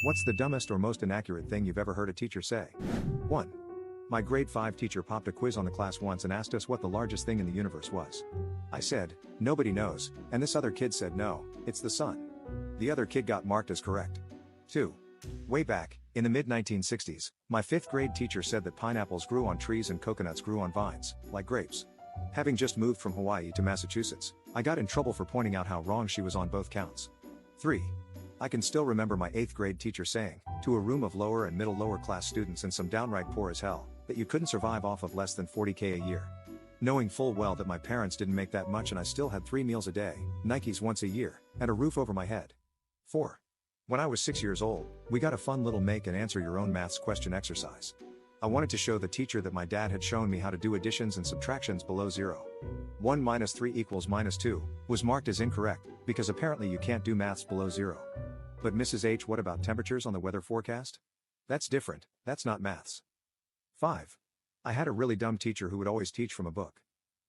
What's the dumbest or most inaccurate thing you've ever heard a teacher say? 1. My grade 5 teacher popped a quiz on the class once and asked us what the largest thing in the universe was. I said, nobody knows, and this other kid said no, it's the sun. The other kid got marked as correct. 2. Way back, in the mid-1960s, my 5th grade teacher said that pineapples grew on trees and coconuts grew on vines, like grapes. Having just moved from Hawaii to Massachusetts, I got in trouble for pointing out how wrong she was on both counts. 3. I can still remember my 8th grade teacher saying, to a room of lower and lower class students and some downright poor as hell, that you couldn't survive off of less than $40K a year. Knowing full well that my parents didn't make that much and I still had 3 meals a day, Nikes once a year, and a roof over my head. 4. When I was 6 years old, we got a fun little make and answer your own maths question exercise. I wanted to show the teacher that my dad had shown me how to do additions and subtractions below zero. 1 minus 3 equals minus 2 was marked as incorrect, because apparently you can't do maths below zero. But Mrs. H, what about temperatures on the weather forecast? That's different, that's not maths. 5. I had a really dumb teacher who would always teach from a book.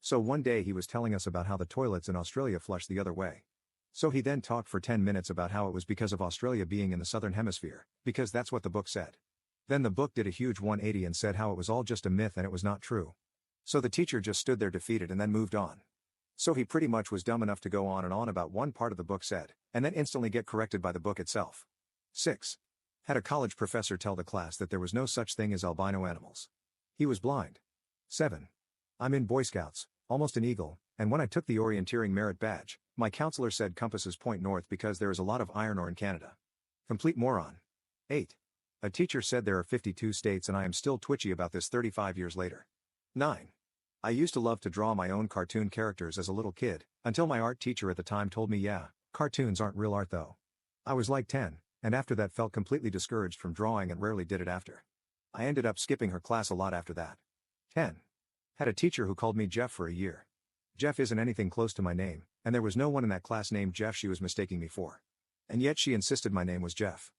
So one day he was telling us about how the toilets in Australia flush the other way. So he then talked for 10 minutes about how it was because of Australia being in the southern hemisphere, because that's what the book said. Then the book did a huge 180 and said how it was all just a myth and it was not true. So the teacher just stood there defeated and then moved on. So he pretty much was dumb enough to go on and on about one part of the book said, and then instantly get corrected by the book itself. 6. Had a college professor tell the class that there was no such thing as albino animals. He was blind. 7. I'm in Boy Scouts, almost an eagle, and when I took the orienteering merit badge, my counselor said compasses point north because there is a lot of iron ore in Canada. Complete moron. 8. A teacher said there are 52 states and I am still twitchy about this 35 years later. 9. I used to love to draw my own cartoon characters as a little kid, until my art teacher at the time told me yeah, cartoons aren't real art though. I was like 10, and after that felt completely discouraged from drawing and rarely did it after. I ended up skipping her class a lot after that. 10. Had a teacher who called me Jeff for a year. Jeff isn't anything close to my name, and there was no one in that class named Jeff she was mistaking me for. And yet she insisted my name was Jeff.